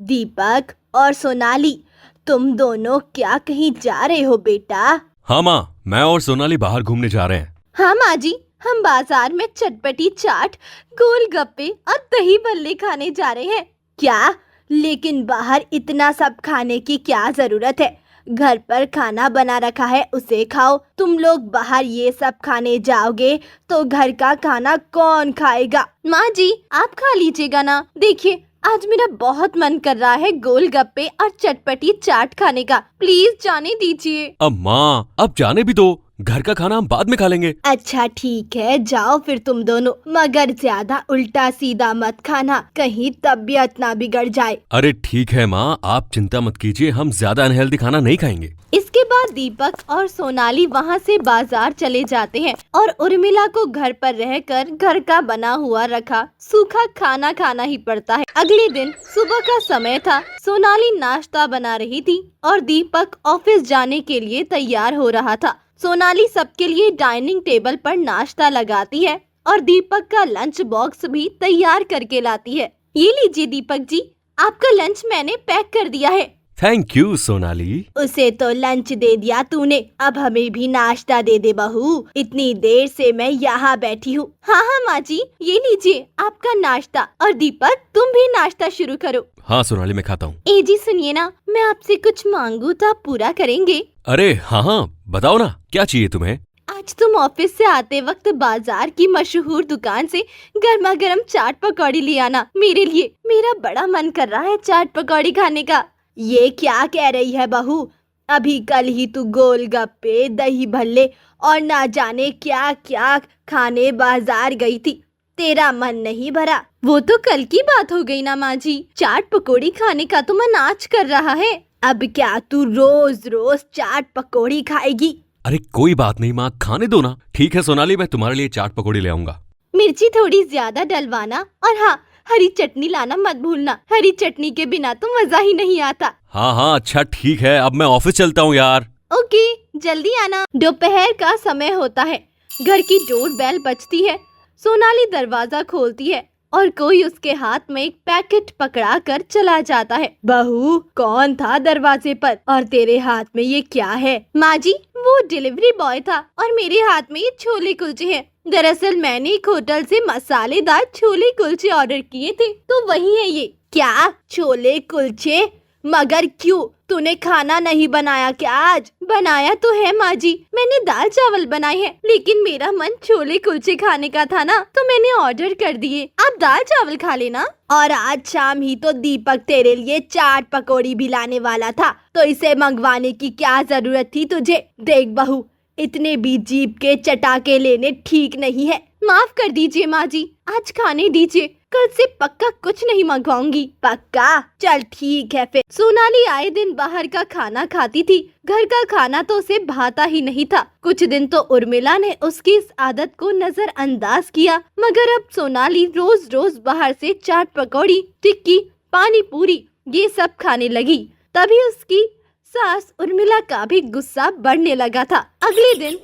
दीपक और सोनाली, तुम दोनों क्या कहीं जा रहे हो बेटा? हाँ माँ, मैं और सोनाली बाहर घूमने जा रहे हैं। हाँ माँ जी, हम बाजार में चटपटी चाट, गोलगप्पे और दही बल्ले खाने जा रहे हैं। क्या? लेकिन बाहर इतना सब खाने की क्या जरूरत है? घर पर खाना बना रखा है, उसे खाओ। तुम लोग बाहर ये सब खाने जाओगे तो घर का खाना कौन खाएगा? माँ जी, आप खा लीजिएगा ना। देखिए, आज मेरा बहुत मन कर रहा है गोलगप्पे और चटपटी चाट खाने का। प्लीज जाने दीजिए। अब माँ, अब जाने भी दो, घर का खाना हम बाद में खा लेंगे। अच्छा ठीक है, जाओ फिर तुम दोनों, मगर ज्यादा उल्टा सीधा मत खाना, कहीं तबीयत ना बिगड़ जाए। अरे ठीक है माँ, आप चिंता मत कीजिए, हम ज्यादा अनहेल्दी खाना नहीं खाएंगे। इसके बाद दीपक और सोनाली वहाँ से बाजार चले जाते हैं और उर्मिला को घर पर रहकर घर का बना हुआ रखा सूखा खाना खाना ही पड़ता है। अगले दिन सुबह का समय था। सोनाली नाश्ता बना रही थी और दीपक ऑफिस जाने के लिए तैयार हो रहा था। सोनाली सबके लिए डाइनिंग टेबल पर नाश्ता लगाती है और दीपक का लंच बॉक्स भी तैयार करके लाती है। ये लीजिए दीपक जी, आपका लंच मैंने पैक कर दिया है। Thank you Sonali. उसे तो लंच दे दिया तूने, अब हमें भी नाश्ता दे दे बहू। इतनी देर से मैं यहाँ बैठी हूँ। हाँ हाँ माँ जी, ये लीजिए आपका नाश्ता। और दीपक, तुम भी नाश्ता शुरू करो। हाँ सोनाली, मैं खाता हूँ। ए जी सुनिए ना, मैं आपसे कुछ मांगू तो आप पूरा करेंगे? अरे हाँ हाँ, बताओ ना, क्या चाहिए तुम्हें? आज तुम ऑफिस से आते वक्त बाजार की मशहूर दुकान से गर्मा गर्म चाट पकौड़ी ले आना मेरे लिए। मेरा बड़ा मन कर रहा है चाट पकौड़ी खाने का। ये क्या कह रही है बहू? अभी कल ही तू गोलगप्पे, दही भल्ले और ना जाने क्या क्या खाने बाजार गई थी। तेरा मन नहीं भरा? वो तो कल की बात हो गई ना माँ जी। चाट पकौड़ी खाने का तो मन आज कर रहा है। अब क्या तू रोज रोज चाट पकौड़ी खाएगी? अरे कोई बात नहीं माँ, खाने दो ना। ठीक है सोनाली, मैं तुम्हारे लिए चाट पकौड़ी ले आऊंगा। मिर्ची थोड़ी ज्यादा डलवाना, और हाँ, हरी चटनी लाना मत भूलना। हरी चटनी के बिना तो मजा ही नहीं आता। हाँ हाँ अच्छा ठीक है, अब मैं ऑफिस चलता हूँ यार। ओके, जल्दी आना। दोपहर का समय होता है। घर की डोर बेल बजती है। सोनाली दरवाजा खोलती है और कोई उसके हाथ में एक पैकेट पकड़ा कर चला जाता है। बहू, कौन था दरवाजे पर और तेरे हाथ में ये क्या है? माँ जी, वो डिलीवरी बॉय था और मेरे हाथ में ये छोले कुलचे हैं। दरअसल मैंने एक होटल से मसालेदार छोले कुलचे ऑर्डर किए थे, तो वही है ये। क्या छोले कुलचे? मगर क्यों? तूने खाना नहीं बनाया क्या आज? बनाया तो है माँ जी, मैंने दाल चावल बनाए हैं, लेकिन मेरा मन छोले कुलचे खाने का था ना, तो मैंने ऑर्डर कर दिए। आप दाल चावल खा लेना। और आज शाम ही तो दीपक तेरे लिए चाट पकौड़ी भी लाने वाला था, तो इसे मंगवाने की क्या जरूरत थी तुझे? देख बहू, इतने भी जीभ के चटाके लेने ठीक नहीं है। माफ कर दीजिए माँ जी, आज खाने दीजिए, कल से पक्का कुछ नहीं मंगवाऊंगी। पक्का? चल ठीक है फिर। सोनाली आए दिन बाहर का खाना खाती थी। घर का खाना तो उसे भाता ही नहीं था। कुछ दिन तो उर्मिला ने उसकी इस आदत को नजरअंदाज किया, मगर अब सोनाली रोज रोज बाहर से चाट पकौड़ी, टिक्की, पानी पूरी ये सब खाने लगी। तभी उसकी सास उर्मिला का भी गुस्सा बढ़ने लगा था। अगले दिन,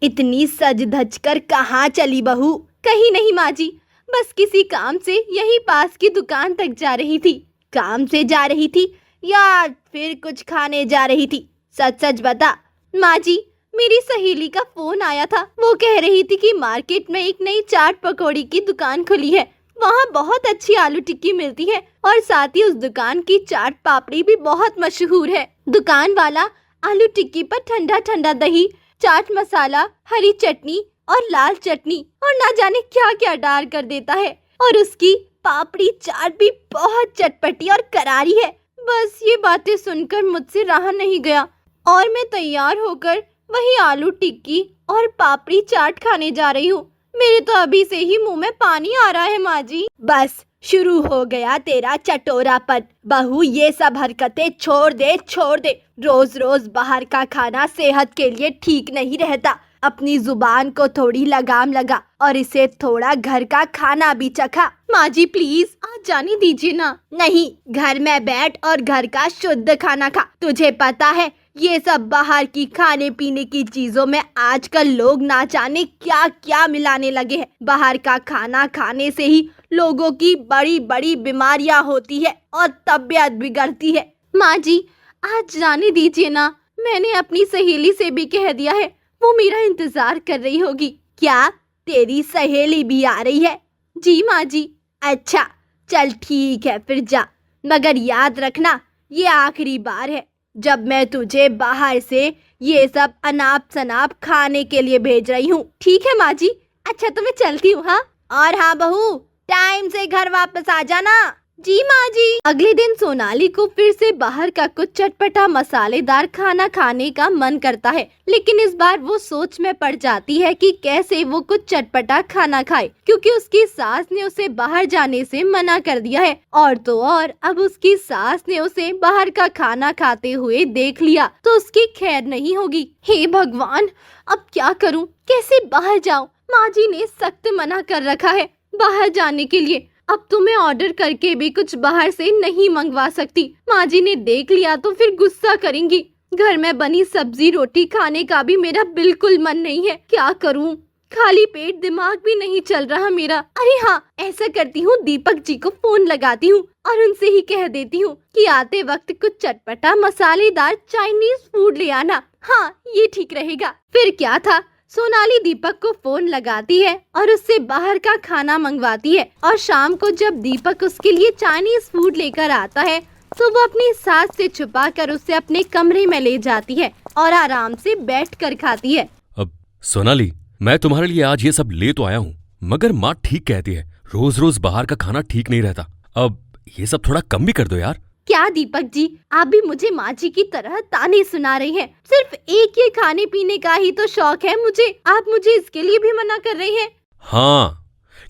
इतनी सज धज कर कहाँ चली बहू? कहीं नहीं माँ जी, बस किसी काम से यही पास की दुकान तक जा रही थी। काम से जा रही थी या फिर कुछ खाने जा रही थी? सच सच बता। माँ जी, मेरी सहेली का फोन आया था। वो कह रही थी कि मार्केट में एक नई चाट पकौड़ी की दुकान खुली है। वहाँ बहुत अच्छी आलू टिक्की मिलती है और साथ ही उस दुकान की चाट पापड़ी भी बहुत मशहूर है। दुकान वाला आलू टिक्की पर ठंडा ठंडा दही, चाट मसाला, हरी चटनी और लाल चटनी और ना जाने क्या क्या डाल कर देता है। और उसकी पापड़ी चाट भी बहुत चटपटी और करारी है। बस ये बातें सुनकर मुझसे रहा नहीं गया और मैं तैयार होकर वही आलू टिक्की और पापड़ी चाट खाने जा रही हूँ। मेरे तो अभी से ही मुंह में पानी आ रहा है माँ जी। बस शुरू हो गया तेरा चटोरापन। बहू, ये सब हरकतें छोड़ दे, छोड़ दे। रोज रोज बाहर का खाना सेहत के लिए ठीक नहीं रहता। अपनी जुबान को थोड़ी लगाम लगा और इसे थोड़ा घर का खाना भी चखा। माँ जी प्लीज, आज जाने दीजिए ना। नहीं, घर में बैठ और घर का शुद्ध खाना खा। तुझे पता है ये सब बाहर की खाने पीने की चीजों में आजकल लोग ना जाने क्या क्या मिलाने लगे हैं। बाहर का खाना खाने से ही लोगों की बड़ी बड़ी बीमारियां होती है और तबीयत बिगड़ती है। माँ जी, आज जाने दीजिए ना, मैंने अपनी सहेली से भी कह दिया है, वो मेरा इंतजार कर रही होगी। क्या तेरी सहेली भी आ रही है? जी माँ जी। अच्छा चल ठीक है फिर जा, मगर याद रखना ये आखिरी बार है जब मैं तुझे बाहर से ये सब अनाप शनाप खाने के लिए भेज रही हूँ। ठीक है माँ जी। अच्छा तो मैं चलती हूँ। हाँ, और हाँ बहू, टाइम से घर वापस आ जाना। जी माँ जी। अगले दिन सोनाली को फिर से बाहर का कुछ चटपटा मसालेदार खाना खाने का मन करता है, लेकिन इस बार वो सोच में पड़ जाती है कि कैसे वो कुछ चटपटा खाना खाए, क्योंकि उसकी सास ने उसे बाहर जाने से मना कर दिया है। और तो और अब उसकी सास ने उसे बाहर का खाना खाते हुए देख लिया तो उसकी खैर नहीं होगी। हे भगवान, अब क्या करूँ, कैसे बाहर जाऊँ? माँ जी ने सख्त मना कर रखा है बाहर जाने के लिए। अब तो मैं ऑर्डर करके भी कुछ बाहर से नहीं मंगवा सकती। माँ जी ने देख लिया तो फिर गुस्सा करेंगी। घर में बनी सब्जी रोटी खाने का भी मेरा बिल्कुल मन नहीं है। क्या करूँ? खाली पेट दिमाग भी नहीं चल रहा मेरा। अरे हाँ, ऐसा करती हूँ, दीपक जी को फोन लगाती हूँ और उनसे ही कह देती हूँ कि आते वक्त कुछ चटपटा मसालेदार चाइनीज फूड ले आना। हाँ, ये ठीक रहेगा। फिर क्या था, सोनाली दीपक को फोन लगाती है और उससे बाहर का खाना मंगवाती है। और शाम को जब दीपक उसके लिए चाइनीज फूड लेकर आता है तो वो अपनी सास से छुपाकर उसे अपने कमरे में ले जाती है और आराम से बैठकर खाती है। अब सोनाली, मैं तुम्हारे लिए आज ये सब ले तो आया हूँ, मगर माँ ठीक कहती है, रोज रोज बाहर का खाना ठीक नहीं रहता। अब ये सब थोड़ा कम भी कर दो यार। क्या दीपक जी, आप भी मुझे माँ जी की तरह ताने सुना रही हैं? सिर्फ एक ये खाने पीने का ही तो शौक है मुझे, आप मुझे इसके लिए भी मना कर रही हैं? हाँ,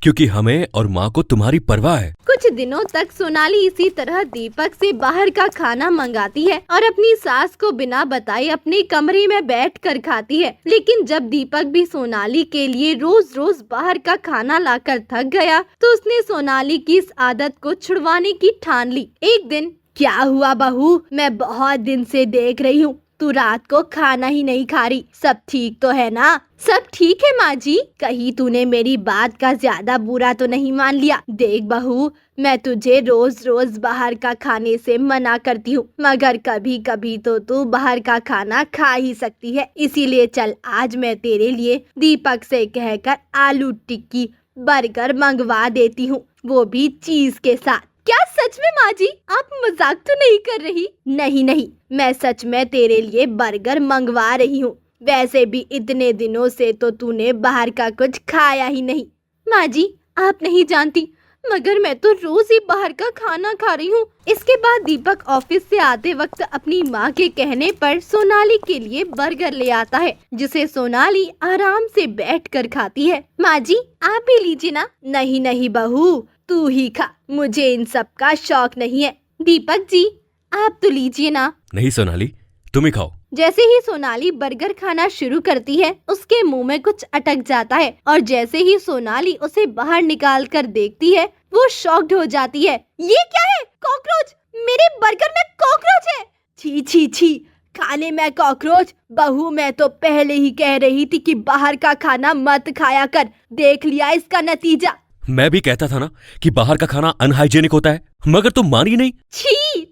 क्योंकि हमें और माँ को तुम्हारी परवाह है। कुछ दिनों तक सोनाली इसी तरह दीपक से बाहर का खाना मंगाती है और अपनी सास को बिना बताए अपने कमरे में बैठकर खाती है। लेकिन जब दीपक भी सोनाली के लिए रोज रोज बाहर का खाना लाकर थक गया तो उसने सोनाली की इस आदत को छुड़वाने की ठान ली। एक दिन, क्या हुआ बहू, मैं बहुत दिन से देख रही हूँ तू रात को खाना ही नहीं खा रही, सब ठीक तो है ना? सब ठीक है माँ जी, कहीं तूने मेरी बात का ज्यादा बुरा तो नहीं मान लिया? देख बहू, मैं तुझे रोज रोज बाहर का खाने से मना करती हूँ, मगर कभी कभी तो तू बाहर का खाना खा ही सकती है। इसीलिए चल, आज मैं तेरे लिए दीपक से कहकर आलू टिक्की बर्गर मंगवा देती हूँ, वो भी चीज के साथ। क्या सच में माँ जी? आप मजाक तो नहीं कर रही? नहीं नहीं, मैं सच में तेरे लिए बर्गर मंगवा रही हूँ। वैसे भी इतने दिनों से तो तूने बाहर का कुछ खाया ही नहीं। माँ जी, आप नहीं जानती, मगर मैं तो रोज ही बाहर का खाना खा रही हूँ। इसके बाद दीपक ऑफिस से आते वक्त अपनी माँ के कहने पर सोनाली के लिए बर्गर ले आता है, जिसे सोनाली आराम से बैठकर खाती है। माँ जी, आप भी लीजिए ना। नहीं नहीं बहू, तू ही खा, मुझे इन सब का शौक नहीं है। दीपक जी, आप तो लीजिए ना। नहीं सोनाली, तुम ही खाओ। जैसे ही सोनाली बर्गर खाना शुरू करती है, उसके मुंह में कुछ अटक जाता है और जैसे ही सोनाली उसे बाहर निकाल कर देखती है, वो शॉक्ड हो जाती है। ये क्या है? कॉकरोच! मेरे बर्गर में कॉकरोच है! छी छी छी, खाने में कॉकरोच? बहू, मैं तो पहले ही कह रही थी कि बाहर का खाना मत खाया कर, देख लिया इसका नतीजा। मैं भी कहता था ना कि बाहर का खाना अनहाइजेनिक होता है, मगर तुम मानी नहीं। छी,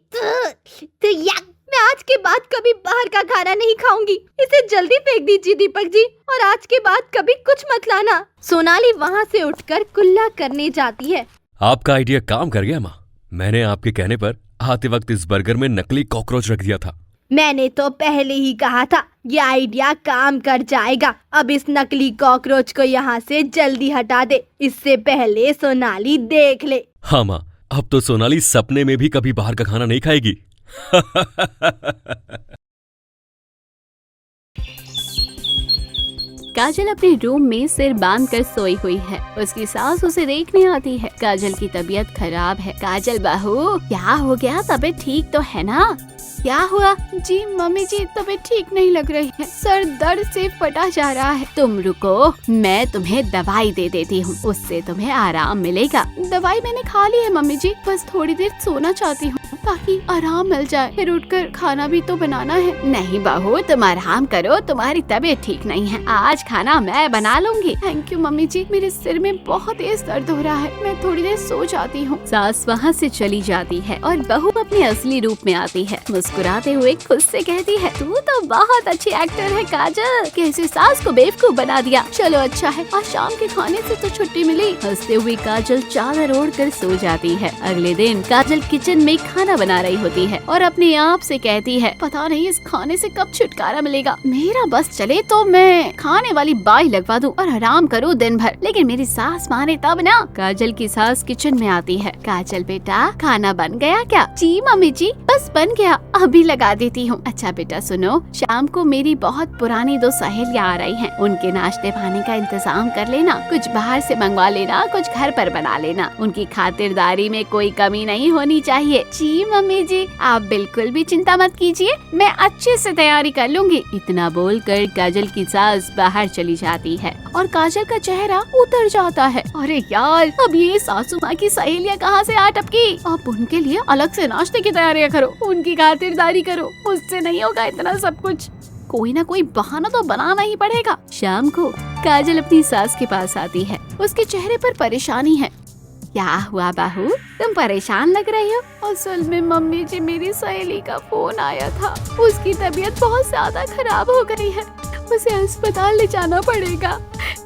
मैं आज के बाद कभी बाहर का खाना नहीं खाऊंगी। इसे जल्दी फेंक दीजिए दीपक जी, और आज के बाद कभी कुछ मत लाना। सोनाली वहाँ से उठकर कुल्ला करने जाती है। आपका आइडिया काम कर गया माँ। मैंने आपके कहने पर आते वक्त इस बर्गर में नकली कॉकरोच रख दिया था। मैंने तो पहले ही कहा था ये आइडिया काम कर जाएगा। अब इस नकली कॉकरोच को यहाँ से जल्दी हटा दे, इससे पहले सोनाली देख ले। हाँ माँ, अब तो सोनाली सपने में भी कभी बाहर का खाना नहीं खाएगी। काजल अपने रूम में सिर बांधकर सोई हुई है। उसकी सास उसे देखने आती है। काजल की तबीयत खराब है। काजल बहू, क्या हो गया? तबीयत ठीक तो है ना? क्या हुआ? जी मम्मी जी, तबीयत ठीक नहीं लग रही है, सर दर्द से फटा जा रहा है। तुम रुको, मैं तुम्हें दवाई दे देती हूँ, उससे तुम्हें आराम मिलेगा। दवाई मैंने खा ली है मम्मी जी, बस थोड़ी देर सोना चाहती हूँ। ताकि आराम मिल जाए। फिर उठकर खाना भी तो बनाना है। नहीं बहू, तुम आराम करो, तुम्हारी तबीयत ठीक नहीं है। आज खाना मैं बना लूंगी। थैंक यू मम्मी जी, मेरे सिर में बहुत तेज दर्द हो रहा है, मैं थोड़ी देर सो जाती हूँ। सास वहाँ से चली जाती है और बहू अपने असली रूप में आती है। मुस्कुराते हुए खुद से कहती है, तू तो बहुत अच्छी एक्टर है काजल, कैसे सास को बेवकूफ बना दिया। चलो अच्छा है, आज शाम के खाने से तो छुट्टी मिली। हंसते हुए काजल चादर ओढ़ कर सो जाती है। अगले दिन काजल किचन में खाना बना रही होती है और अपने आप से कहती है, पता नहीं इस खाने से कब छुटकारा मिलेगा। मेरा बस चले तो मैं खाने वाली बाई लगवा दूं और आराम करूं दिन भर, लेकिन मेरी सास माने तब ना। काजल की सास किचन में आती है। काजल बेटा, खाना बन गया क्या? जी मम्मी जी, बस बन गया, अभी लगा देती हूँ। अच्छा बेटा सुनो, शाम को मेरी बहुत पुरानी 2 सहेलियाँ आ रही हैं, उनके नाश्ते पानी का इंतजाम कर लेना। कुछ बाहर से मंगवा लेना, कुछ घर पर बना लेना। उनकी खातिरदारी में कोई कमी नहीं होनी चाहिए। जी मम्मी जी, आप बिल्कुल भी चिंता मत कीजिए, मैं अच्छे से तैयारी कर लूंगी। इतना बोलकर काजल की सास बाहर चली जाती है और काजल का चेहरा उतर जाता है। अरे यार, अब ये सासू माँ की सहेलियाँ कहाँ से आ टपकी। अब उनके लिए अलग से नाश्ते की तैयारियाँ करो, उनकी खातिरदारी करो, मुझसे नहीं होगा इतना सब कुछ। कोई ना कोई बहाना तो बनाना ही पड़ेगा। शाम को काजल अपनी सास के पास आती है। उसके चेहरे पर परेशानी है। क्या हुआ बहू, तुम परेशान लग रही हो? असल में मम्मी जी, मेरी सहेली का फोन आया था, उसकी तबीयत बहुत ज्यादा खराब हो गई है, उसे अस्पताल ले जाना पड़ेगा।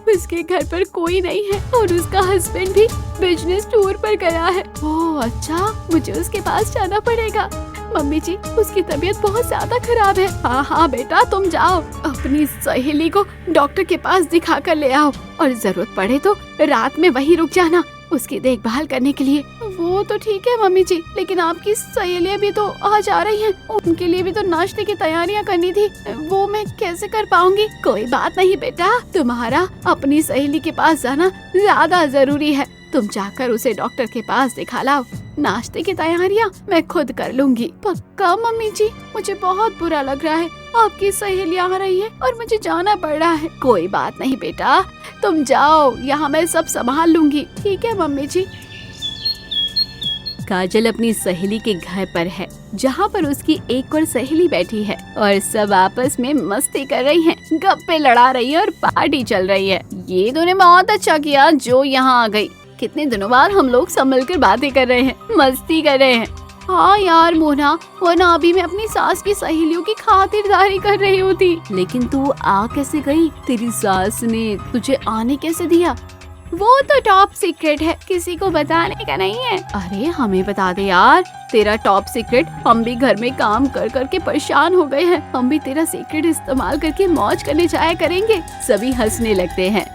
उसके घर पर कोई नहीं है और उसका हस्बैंड भी बिजनेस टूर पर गया है। ओह अच्छा, मुझे उसके पास जाना पड़ेगा। मम्मी जी, उसकी तबीयत बहुत ज्यादा खराब है। हाँ हाँ बेटा, तुम जाओ, अपनी सहेली को डॉक्टर के पास दिखा कर ले आओ और जरूरत पड़े तो रात में वहीं रुक जाना उसकी देखभाल करने के लिए। वो तो ठीक है मम्मी जी, लेकिन आपकी सहेलियाँ भी तो आज आ रही हैं, उनके लिए भी तो नाश्ते की तैयारियाँ करनी थी, वो मैं कैसे कर पाऊंगी। कोई बात नहीं बेटा, तुम्हारा अपनी सहेली के पास जाना ज्यादा जरूरी है। तुम जाकर उसे डॉक्टर के पास दिखा लाओ, नाश्ते की तैयारियाँ मैं खुद कर लूंगी। पक्का मम्मी जी, मुझे बहुत बुरा लग रहा है, आपकी सहेलियाँ आ रही है और मुझे जाना पड़ रहा है। कोई बात नहीं बेटा, तुम जाओ, यहाँ मैं सब संभाल लूंगी। ठीक है मम्मी जी। काजल अपनी सहेली के घर पर है, जहाँ पर उसकी एक और सहेली बैठी है और सब आपस में मस्ती कर रही हैं, गप्पे लड़ा रही है और पार्टी चल रही है। ये तूने बहुत अच्छा किया जो यहाँ आ गई, कितने दिनों बाद हम लोग सब मिलकर बातें कर रहे हैं, मस्ती कर रहे हैं। हाँ यार मोना, वरना अभी मैं अपनी सास की सहेलियों की खातिरदारी कर रही होती। लेकिन तू आ कैसे गई? तेरी सास ने तुझे आने कैसे दिया? वो तो टॉप सीक्रेट है, किसी को बताने का नहीं है। अरे हमें बता दे यार, तेरा टॉप सीक्रेट, हम भी घर में काम कर करके परेशान हो गए हैं, हम भी तेरा सीक्रेट इस्तेमाल करके मौज करने जाया करेंगे। सभी हंसने लगते हैं।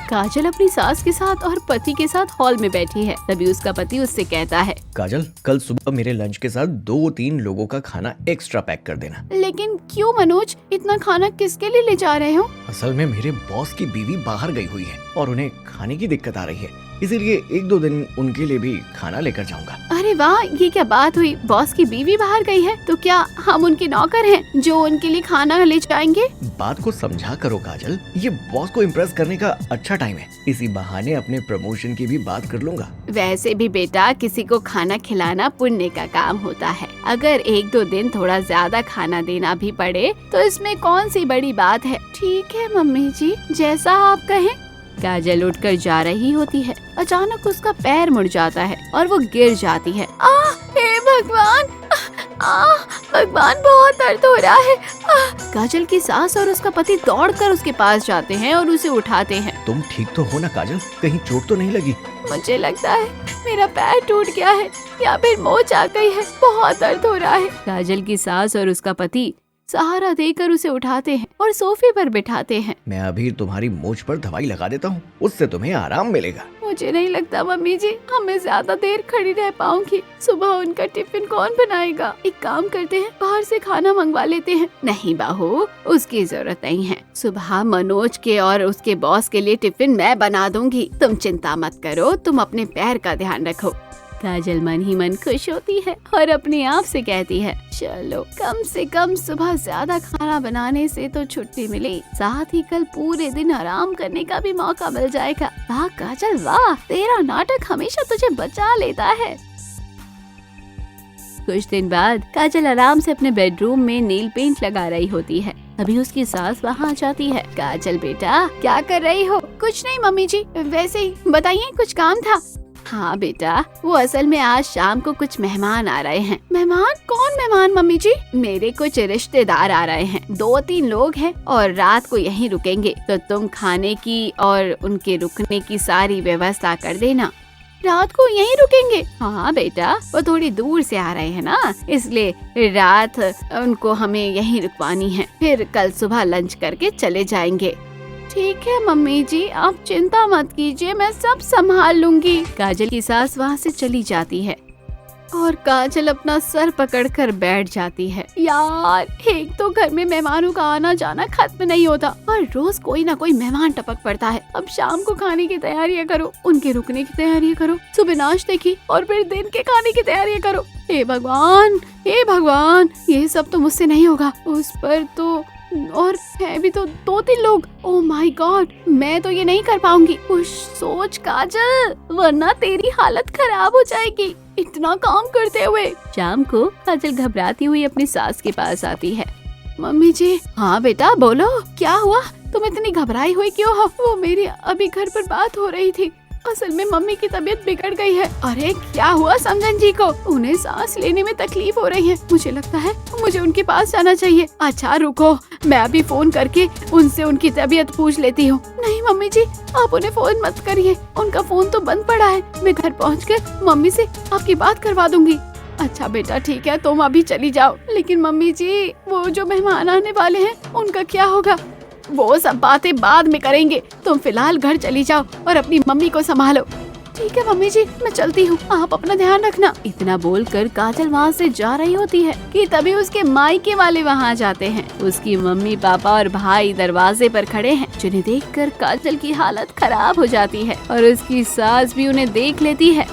काजल अपनी सास के साथ और पति के साथ हॉल में बैठी है। तभी उसका पति उससे कहता है, काजल, कल सुबह मेरे लंच के साथ 2-3 लोगों का खाना एक्स्ट्रा पैक कर देना। लेकिन क्यों मनोज, इतना खाना किसके लिए ले जा रहे हो? असल में मेरे बॉस की बीवी बाहर गई हुई है और उन्हें खाने की दिक्कत आ रही है, इसीलिए 1-2 दिन उनके लिए भी खाना लेकर जाऊंगा। अरे वाह, ये क्या बात हुई, बॉस की बीवी बाहर गई है तो क्या हम उनके नौकर हैं जो उनके लिए खाना ले जाएंगे? बात को समझा करो काजल, ये बॉस को इम्प्रेस करने का अच्छा टाइम है, इसी बहाने अपने प्रमोशन की भी बात कर लूंगा। वैसे भी बेटा, किसी को खाना खिलाना पुण्य का काम होता है, अगर 1-2 दिन थोड़ा ज्यादा खाना देना भी पड़े तो इसमें कौन सी बड़ी बात है। ठीक है मम्मी जी, जैसा आप कहें। काजल उठकर जा रही होती है, अचानक उसका पैर मुड़ जाता है और वो गिर जाती है। हे भगवान, भगवान, बहुत दर्द हो रहा है। काजल की सास और उसका पति दौड़कर उसके पास जाते हैं और उसे उठाते हैं। तुम ठीक तो हो ना काजल, कहीं चोट तो नहीं लगी? मुझे लगता है मेरा पैर टूट गया है या फिर मोच आ गई है, बहुत दर्द हो रहा है। काजल की सास और उसका पति सहारा देकर उसे उठाते हैं और सोफे पर बिठाते हैं। मैं अभी तुम्हारी मोच पर दवाई लगा देता हूँ, उससे तुम्हें आराम मिलेगा। मुझे नहीं लगता मम्मी जी, हमें ज्यादा देर खड़ी रह पाऊंगी। सुबह उनका टिफिन कौन बनाएगा? एक काम करते हैं, बाहर से खाना मंगवा लेते हैं। नहीं बहू, उसकी जरूरत नहीं है, सुबह मनोज के और उसके बॉस के लिए टिफिन मैं बना दूंगी, तुम चिंता मत करो, तुम अपने पैर का ध्यान रखो। काजल मन ही मन खुश होती है और अपने आप से कहती है, चलो कम से कम सुबह ज्यादा खाना बनाने से तो छुट्टी मिली, साथ ही कल पूरे दिन आराम करने का भी मौका मिल जाएगा। वाह काजल वाह, तेरा नाटक हमेशा तुझे बचा लेता है। कुछ दिन बाद काजल आराम से अपने बेडरूम में नील पेंट लगा रही होती है। अभी उसकी सास वहाँ आ जाती है। काजल बेटा क्या कर रही हो? कुछ नहीं मम्मी जी, वैसे ही, बताइए कुछ काम था। हाँ बेटा, वो असल में आज शाम को कुछ मेहमान आ रहे हैं। मेहमान? कौन मेहमान मम्मी जी? मेरे कुछ रिश्तेदार आ रहे हैं, 2-3 लोग हैं और रात को यहीं रुकेंगे, तो तुम खाने की और उनके रुकने की सारी व्यवस्था कर देना। रात को यहीं रुकेंगे? हाँ बेटा, वो थोड़ी दूर से आ रहे हैं ना, इसलिए रात उनको हमें यहीं रुकवानी है, फिर कल सुबह लंच करके चले जाएंगे। ठीक है मम्मी जी, आप चिंता मत कीजिए, मैं सब संभाल लूंगी। काजल की सास वहाँ से चली जाती है और काजल अपना सर पकड़कर बैठ जाती है। यार, एक तो घर में मेहमानों का आना जाना खत्म नहीं होता और रोज कोई ना कोई मेहमान टपक पड़ता है। अब शाम को खाने की तैयारियां करो, उनके रुकने की तैयारियां करो, सुबह नाश्ते की और फिर दिन के खाने की तैयारियां करो। हे भगवान, हे भगवान, ये सब तो मुझसे नहीं होगा। उस पर तो और है भी तो 2-3 लोग। ओह माय गॉड, मैं तो ये नहीं कर पाऊंगी। कुछ सोच काजल, वरना तेरी हालत खराब हो जाएगी इतना काम करते हुए। शाम को काजल घबराती हुई अपनी सास के पास आती है। मम्मी जी। हाँ बेटा बोलो, क्या हुआ? तुम इतनी घबराई हुई क्यों हो? वो मेरी अभी घर पर बात हो रही थी, असल में मम्मी की तबीयत बिगड़ गई है। अरे क्या हुआ समझन जी को? उन्हें सांस लेने में तकलीफ हो रही है, मुझे लगता है मुझे उनके पास जाना चाहिए। अच्छा रुको, मैं अभी फोन करके उनसे उनकी तबीयत पूछ लेती हूँ। नहीं मम्मी जी, आप उन्हें फोन मत करिए, उनका फोन तो बंद पड़ा है। मैं घर पहुँचकर मम्मी से आपकी बात करवा दूंगी। अच्छा बेटा ठीक है, तुम अभी चली जाओ। लेकिन मम्मी जी, वो जो मेहमान आने वाले हैं उनका क्या होगा? वो सब बातें बाद में करेंगे, तुम फिलहाल घर चली जाओ और अपनी मम्मी को संभालो। ठीक है मम्मी जी, मैं चलती हूँ, आप अपना ध्यान रखना। इतना बोलकर काजल वहाँ से जा रही होती है कि तभी उसके मायके वाले वहाँ जाते हैं। उसकी मम्मी पापा और भाई दरवाजे पर खड़े हैं, जिन्हें देखकर काजल की हालत खराब हो जाती है और उसकी सास भी उन्हें देख लेती है।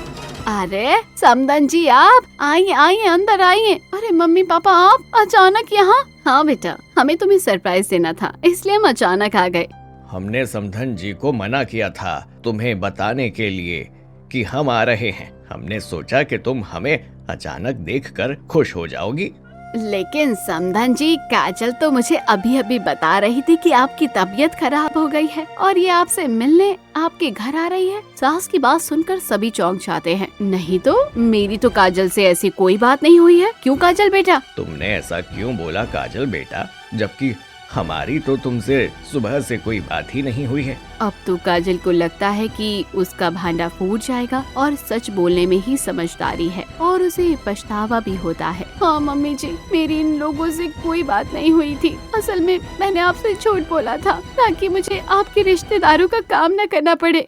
अरे समदन जी, आप आइए आइए, अंदर आइए। अरे मम्मी पापा, आप अचानक यहाँ? हाँ बेटा, हमें तुम्हें सरप्राइज देना था, इसलिए हम अचानक आ गए। हमने समधन जी को मना किया था तुम्हें बताने के लिए कि हम आ रहे हैं। हमने सोचा कि तुम हमें अचानक देखकर खुश हो जाओगी। लेकिन समधन जी, काजल तो मुझे अभी अभी बता रही थी कि आपकी तबीयत खराब हो गई है और ये आपसे मिलने आपके घर आ रही है। सास की बात सुनकर सभी चौंक जाते हैं। नहीं तो मेरी तो काजल से ऐसी कोई बात नहीं हुई है। क्यों काजल बेटा? तुमने ऐसा क्यों बोला काजल बेटा, जबकि हमारी तो तुमसे सुबह से कोई बात ही नहीं हुई है। अब तो काजल को लगता है कि उसका भांडा फूट जाएगा और सच बोलने में ही समझदारी है और उसे पछतावा भी होता है। हाँ मम्मी जी, मेरी इन लोगों से कोई बात नहीं हुई थी। असल में मैंने आपसे झूठ बोला था ताकि मुझे आपके रिश्तेदारों का काम न करना पड़े।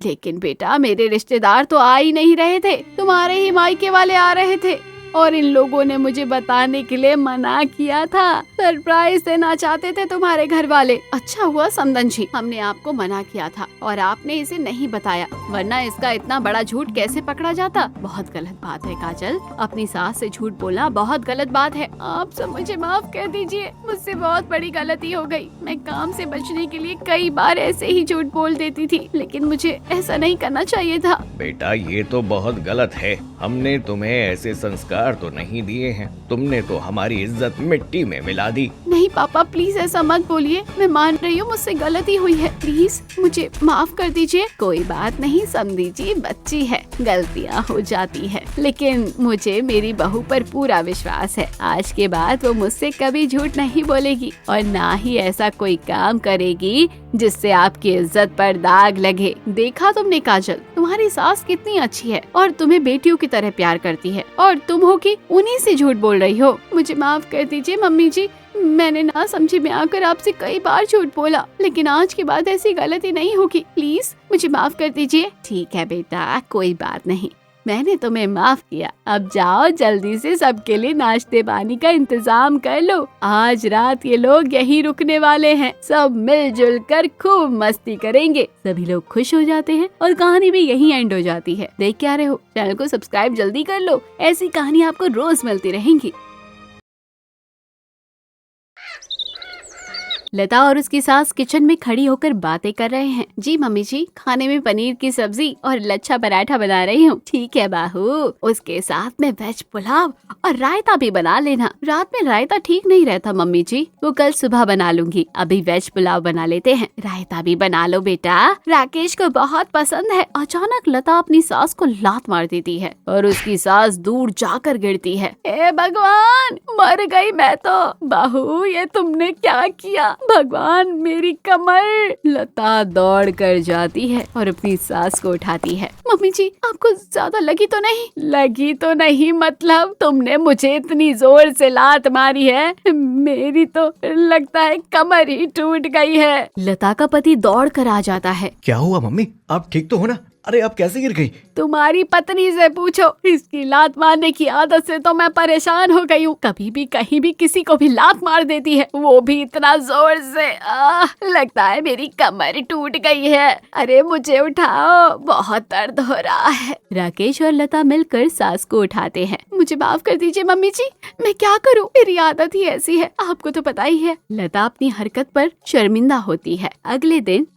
लेकिन बेटा, मेरे रिश्तेदार तो आ ही नहीं रहे थे, तुम्हारे ही मायके वाले आ रहे थे और इन लोगों ने मुझे बताने के लिए मना किया था। सरप्राइज देना चाहते थे तुम्हारे घर वाले। अच्छा हुआ समदन जी, हमने आपको मना किया था और आपने इसे नहीं बताया, वरना इसका इतना बड़ा झूठ कैसे पकड़ा जाता। बहुत गलत बात है काजल, अपनी सास से झूठ बोलना बहुत गलत बात है। आप सब मुझे माफ कर दीजिए, मुझसे बहुत बड़ी गलती हो गई। मैं काम से बचने के लिए कई बार ऐसे ही झूठ बोल देती थी, लेकिन मुझे ऐसा नहीं करना चाहिए था। बेटा, ये तो बहुत गलत है। हमने तुम्हें ऐसे संस्कार तो नहीं दिए हैं, तुमने तो हमारी इज्जत मिट्टी में मिला दी। नहीं पापा, प्लीज ऐसा मत बोलिए, मैं मान रही हूँ मुझसे गलती हुई है, प्लीज मुझे माफ कर दीजिए। कोई बात नहीं समधी जी, बच्ची है, गलतियाँ हो जाती है, लेकिन मुझे मेरी बहू पर पूरा विश्वास है। आज के बाद वो मुझसे कभी झूठ नहीं बोलेगी और ना ही ऐसा कोई काम करेगी जिससे आपकी इज्जत पर दाग लगे। देखा तुमने काजल, तुम्हारी सास कितनी अच्छी है और तुम्हें बेटियों की तरह प्यार करती है और तुम हो कि उन्हीं से झूठ बोल रही हो। मुझे माफ कर दीजिए मम्मी जी, मैंने ना समझी में आकर आपसे कई बार झूठ बोला, लेकिन आज के बाद ऐसी गलती नहीं होगी, प्लीज मुझे माफ कर दीजिए। ठीक है बेटा, कोई बात नहीं। मैंने तुम्हें माफ किया। अब जाओ जल्दी से सबके लिए नाश्ते पानी का इंतजाम कर लो। आज रात ये लोग यहीं रुकने वाले हैं। सब मिलजुल कर खूब मस्ती करेंगे। सभी लोग खुश हो जाते हैं और कहानी भी यहीं एंड हो जाती है। देख क्या रहे हो? चैनल को सब्सक्राइब जल्दी कर लो। ऐसी कहानी आपको रोज मिलती रहेंगी। लता और उसकी सास किचन में खड़ी होकर बातें कर रहे हैं। जी मम्मी जी, खाने में पनीर की सब्जी और लच्छा पराठा बना रही हूँ। ठीक है बाहू, उसके साथ में वेज पुलाव और रायता भी बना लेना। रात में रायता ठीक नहीं रहता मम्मी जी, वो कल सुबह बना लूंगी। अभी वेज पुलाव बना लेते हैं। रायता भी बना लो बेटा, राकेश को बहुत पसंद है। अचानक लता अपनी सास को लात मार देती है और उसकी सास दूर जाकर गिरती है। हे भगवान, मर गई मैं तो। बाहू, ये तुमने क्या किया? भगवान, मेरी कमर। लता दौड़ कर जाती है और अपनी सास को उठाती है। मम्मी जी, आपको ज्यादा लगी तो नहीं? लगी तो नहीं मतलब? तुमने मुझे इतनी जोर से लात मारी है, मेरी तो लगता है कमर ही टूट गई है। लता का पति दौड़ कर आ जाता है। क्या हुआ मम्मी, आप ठीक तो हो ना? अरे आप कैसे गिर गई? तुम्हारी पत्नी से पूछो। इसकी लात मारने की आदत से तो मैं परेशान हो गई हूँ। कभी भी कहीं भी किसी को भी लात मार देती है, वो भी इतना जोर से। लगता है मेरी कमर टूट गई है। अरे मुझे उठाओ, बहुत दर्द हो रहा है। राकेश और लता मिलकर सास को उठाते हैं। मुझे माफ कर दीजिए मम्मी जी, मैं क्या करूँ, मेरी आदत ही ऐसी है, आपको तो पता ही है। लता अपनी हरकत पर शर्मिंदा होती है। अगले दिन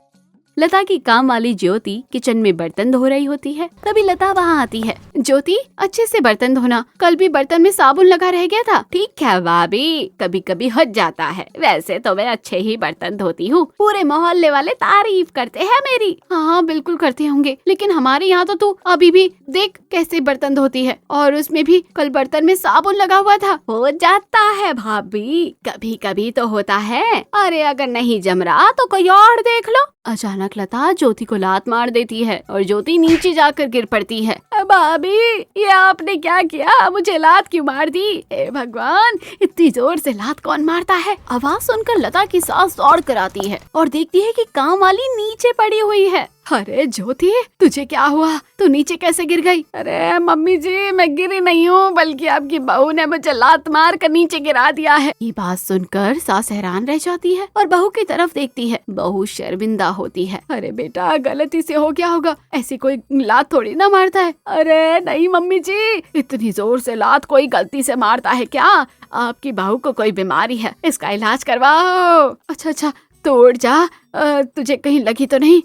लता की काम वाली ज्योति किचन में बर्तन धो रही होती है। तभी लता वहाँ आती है। ज्योति, अच्छे से बर्तन धोना, कल भी बर्तन में साबुन लगा रह गया था। ठीक है भाभी, कभी कभी हट जाता है। वैसे तो मैं अच्छे ही बर्तन धोती हूँ, पूरे मोहल्ले वाले तारीफ करते हैं मेरी। हाँ बिल्कुल करते होंगे, लेकिन हमारे यहाँ तो तू अभी भी देख कैसे बर्तन धोती है, और उसमें भी कल बर्तन में साबुन लगा हुआ था। हो जाता है भाभी, कभी कभी तो होता है। अरे अगर नहीं जम रहा तो कोई और देख लो। अचानक लता ज्योति को लात मार देती है और ज्योति नीचे जाकर गिर पड़ती है। भाभी, ये आपने क्या किया? मुझे लात क्यों मार दी? हे भगवान, इतनी जोर से लात कौन मारता है? आवाज सुनकर लता की सास दौड़ कर आती है और देखती है कि काम वाली नीचे पड़ी हुई है। अरे ज्योति, तुझे क्या हुआ? तू नीचे कैसे गिर गई? अरे मम्मी जी, मैं गिरी नहीं हूँ, बल्कि आपकी बहू ने मुझे लात मार कर नीचे गिरा दिया है। ये बात सुनकर सास हैरान रह जाती है और बहू की तरफ देखती है। बहू शर्मिंदा होती है। अरे बेटा, गलती से हो गया होगा, ऐसी कोई लात थोड़ी ना मारता है। अरे नहीं मम्मी जी, इतनी जोर से लात कोई गलती से मारता है क्या? आपकी बहू को कोई बीमारी है, इसका इलाज करवाओ। अच्छा, तो उठ जा, तुझे कहीं लगी तो नहीं?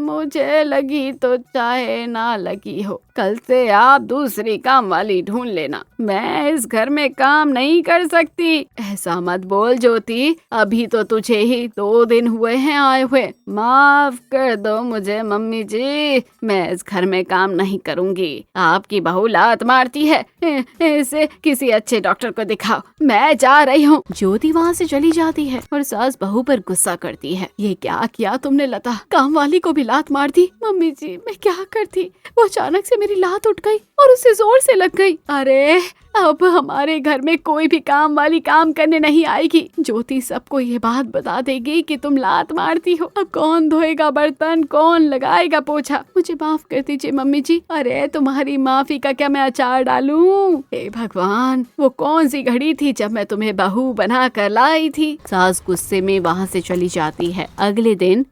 मुझे लगी तो चाहे ना लगी हो, कल से आप दूसरी काम वाली ढूंढ लेना। मैं इस घर में काम नहीं कर सकती। ऐसा मत बोल ज्योति, अभी तो तुझे ही 2 दिन हुए हैं आए हुए। माफ कर दो मुझे मम्मी जी, मैं इस घर में काम नहीं करूंगी। आपकी बहू लात मारती है, इसे किसी अच्छे डॉक्टर को दिखाओ। मैं जा रही हूँ। ज्योति वहाँ से चली जाती है और सास बहू पर गुस्सा करती है। ये क्या किया तुमने लता? काम वाली को भी लात मार दी। मम्मी जी, मैं क्या करती? वो अचानक से मेरी लात उठ गई और उसे जोर से लग गई। अरे अब हमारे घर में कोई भी काम वाली काम करने नहीं आएगी। ज्योति सबको ये बात बता देगी कि तुम लात मारती हो। अब कौन धोएगा बर्तन, कौन लगाएगा पोछा? मुझे माफ कर दीजिए मम्मी जी। अरे तुम्हारी माफी का क्या मैं अचार डालूं? हे भगवान, वो कौन सी घड़ी थी जब मैं तुम्हें बहू बना कर लाई थी। सास गुस्से में वहाँ से चली जाती है। अगले दिन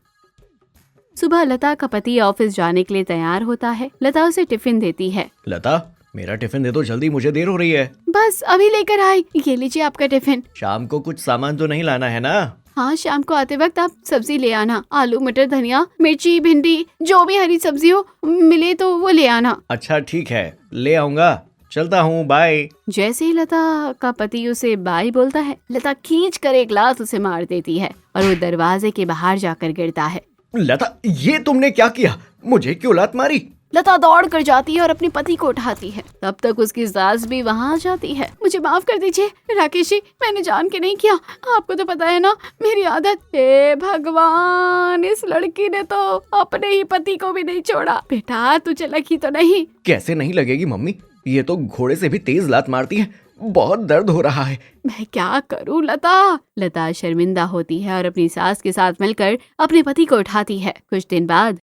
सुबह लता का पति ऑफिस जाने के लिए तैयार होता है। लता उसे टिफिन देती है। लता, मेरा टिफिन दे दो जल्दी, मुझे देर हो रही है। बस अभी लेकर आई, ये लीजिए आपका टिफिन। शाम को कुछ सामान तो नहीं लाना है ना? हाँ, शाम को आते वक्त आप सब्जी ले आना। आलू, मटर, धनिया, मिर्ची, भिंडी, जो भी हरी सब्जी हो मिले तो वो ले आना। अच्छा ठीक है, ले आऊंगा। चलता हूँ, बाय। जैसे ही लता का पति उसे बाय बोलता है, लता खींच कर एक लात उसे मार देती है और वो दरवाजे के बाहर जाकर गिरता है। लता, ये तुमने क्या किया? मुझे क्यों लात मारी? लता दौड़ कर जाती है और अपने पति को उठाती है। तब तक उसकी सास भी वहाँ आ जाती है। मुझे माफ कर दीजिए राकेश जी, मैंने जान के नहीं किया। आपको तो पता है ना मेरी आदत। हे भगवान, इस लड़की ने तो अपने ही पति को भी नहीं छोड़ा। बेटा, तुझे लगी तो नहीं? कैसे नहीं लगेगी मम्मी, ये तो घोड़े से भी तेज लात मारती है। बहुत दर्द हो रहा है। मैं क्या करूं लता? लता शर्मिंदा होती है और अपनी सास के साथ मिलकर अपने पति को उठाती है। कुछ दिन बाद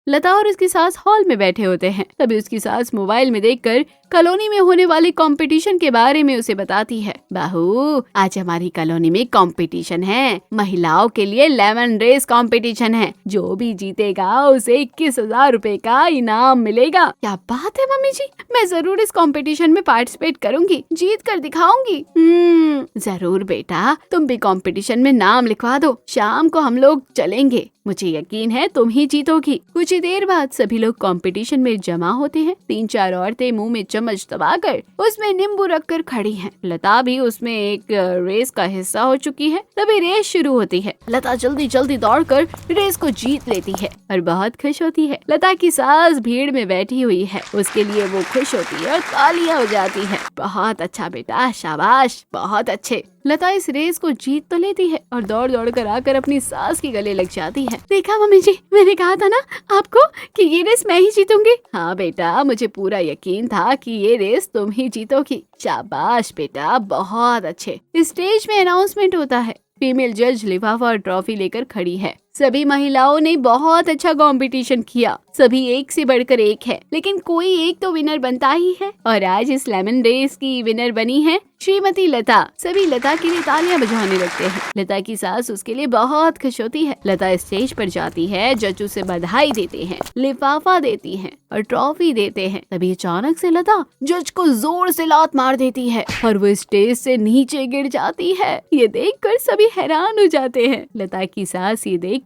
लता और उसकी सास हॉल में बैठे होते हैं। तभी उसकी सास मोबाइल में देखकर कॉलोनी में होने वाले कंपटीशन के बारे में उसे बताती है। बहू, आज हमारी कॉलोनी में कंपटीशन है, महिलाओं के लिए लेमन रेस कंपटीशन है। जो भी जीतेगा उसे 21,000 रुपए का इनाम मिलेगा। क्या बात है मम्मी जी, मैं जरूर इस कंपटीशन में पार्टिसिपेट करूंगी, जीत कर दिखाऊंगी। जरूर बेटा, तुम भी कंपटीशन में नाम लिखवा दो, शाम को हम लोग चलेंगे, मुझे यकीन है तुम ही जीतोगी। कुछ ही देर बाद सभी लोग कंपटीशन में जमा होते हैं। 3-4 औरतें मुंह में चम्मच दबाकर उसमें नींबू रखकर खड़ी हैं। लता भी उसमें एक रेस का हिस्सा हो चुकी है। तभी रेस शुरू होती है। लता जल्दी जल्दी दौड़कर रेस को जीत लेती है और बहुत खुश होती है। लता की सास भीड़ में बैठी हुई है, उसके लिए वो खुश होती है और तालियां बजाती है। बहुत अच्छा बेटा, शाबाश, बहुत अच्छे। लता इस रेस को जीत तो लेती है और दौड़ दौड़ कर आकर अपनी सास के गले लग जाती है। देखा मम्मी जी, मैंने कहा था ना आपको कि ये रेस मैं ही जीतूंगी। हाँ बेटा, मुझे पूरा यकीन था कि ये रेस तुम ही जीतोगी। शाबाश बेटा, बहुत अच्छे। स्टेज में अनाउंसमेंट होता है। फीमेल जज लिफाफा और ट्रॉफी लेकर खड़ी है। सभी महिलाओं ने बहुत अच्छा कंपटीशन किया, सभी एक से बढ़कर एक है, लेकिन कोई एक तो विनर बनता ही है। और आज इस लेमन रेस की विनर बनी है श्रीमती लता। सभी लता के लिए तालियां बजाने लगते हैं। लता की सास उसके लिए बहुत खुश होती है। लता स्टेज पर जाती है, जज उसे बधाई देते हैं, लिफाफा देती हैं और ट्रॉफी देते हैं। तभी अचानक से लता जज को जोर से लात मार देती है और वो स्टेज से नीचे गिर जाती है। ये देखकर सभी हैरान हो जाते हैं। लता की सास ये देखकर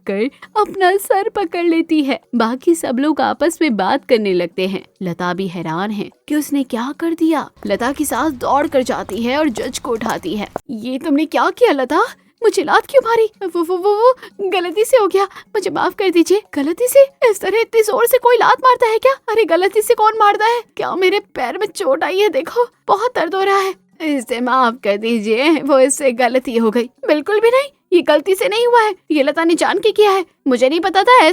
अपना सर पकड़ लेती है। बाकी सब लोग आपस में बात करने लगते हैं। लता भी हैरान है कि उसने क्या कर दिया। लता की सास दौड़ कर जाती है और जज को उठाती है। ये तुमने क्या किया लता? मुझे लात क्यों मारी? वो गलती से हो गया, मुझे माफ कर दीजिए। गलती से? इस तरह इतनी जोर से कोई लात मारता है क्या? अरे गलती से कौन मारता है? क्या मेरे पैर में चोट आई है? देखो बहुत दर्द हो रहा है। इसे माफ कर दीजिए, वो इससे गलती हो गई। बिल्कुल भी नहीं, ये गलती से नहीं हुआ है, ये लता ने जान के किया है। मुझे नहीं पता था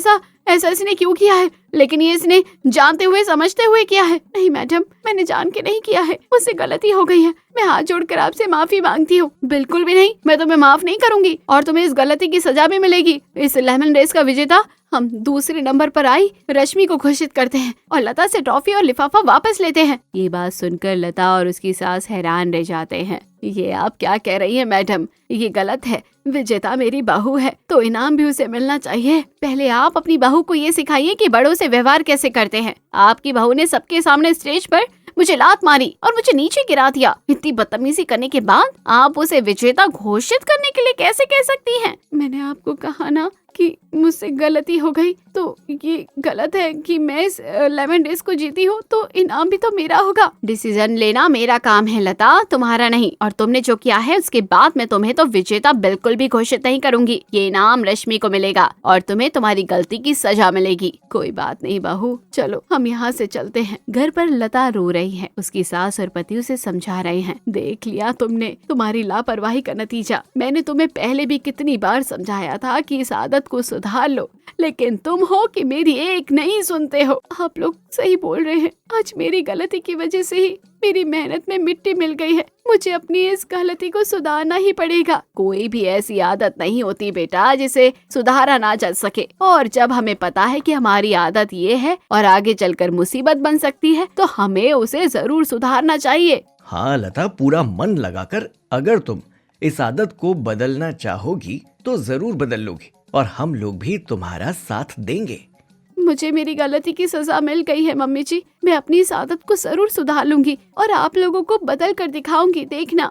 ऐसा इसने क्यों किया है, लेकिन ये इसने जानते हुए समझते हुए किया है। नहीं मैडम, मैंने जान के नहीं किया है, मुझसे गलती हो गई है। मैं हाथ जोड़कर आपसे माफी मांगती हूँ। बिल्कुल भी नहीं, मैं तुम्हें माफ नहीं करूंगी और तुम्हें इस गलती की सजा भी मिलेगी। इस लेमन रेस का विजेता हम दूसरे नंबर पर आई रश्मि को घोषित करते हैं और लता से ट्रॉफी और लिफाफा वापस लेते हैं। ये बात सुनकर लता और उसकी सास हैरान रह जाते हैं। ये आप क्या कह रही हैं मैडम? ये गलत है। विजेता मेरी बहू है तो इनाम भी उसे मिलना चाहिए। पहले आप अपनी बहू को ये सिखाइए कि बड़ों से व्यवहार कैसे करते हैं। आपकी बहू ने सबके सामने स्टेज पर मुझे लात मारी और मुझे नीचे गिरा दिया। इतनी बदतमीजी करने के बाद आप उसे विजेता घोषित करने के लिए कैसे कह सकती हैं? मैंने आपको कहा ना कि मुझसे गलती हो गई, तो ये गलत है कि मैं इस लेमन रेस को जीती हूँ, तो इनाम भी तो मेरा होगा। डिसीजन लेना मेरा काम है लता, तुम्हारा नहीं। और तुमने जो किया है उसके बाद मैं तुम्हें तो विजेता बिल्कुल भी घोषित नहीं करूंगी। ये इनाम रश्मि को मिलेगा और तुम्हें तुम्हारी गलती की सजा मिलेगी। कोई बात नहीं बहू, चलो हम यहाँ से चलते हैं। घर पर लता रो रही है। उसकी सास और पति उसे समझा रहे हैं। देख लिया तुमने, तुम्हारी लापरवाही का नतीजा। मैंने तुम्हें पहले भी कितनी बार समझाया था कि इस आदत को सुधार लो, लेकिन तुम हो कि मेरी एक नहीं सुनते हो। आप लोग सही बोल रहे हैं। आज मेरी गलती की वजह से ही मेरी मेहनत में मिट्टी मिल गई है। मुझे अपनी इस गलती को सुधारना ही पड़ेगा। कोई भी ऐसी आदत नहीं होती बेटा जिसे सुधारा ना जा सके। और जब हमें पता है कि हमारी आदत ये है और आगे चलकर मुसीबत बन सकती है, तो हमें उसे जरूर सुधारना चाहिए। हाँ लता, पूरा मन लगाकर अगर तुम इस आदत को बदलना चाहोगी तो जरूर बदल लोगी और हम लोग भी तुम्हारा साथ देंगे। मुझे मेरी गलती की सजा मिल गई है मम्मी जी। मैं अपनी इस आदत को जरूर सुधार लूंगी और आप लोगों को बदल कर दिखाऊंगी, देखना।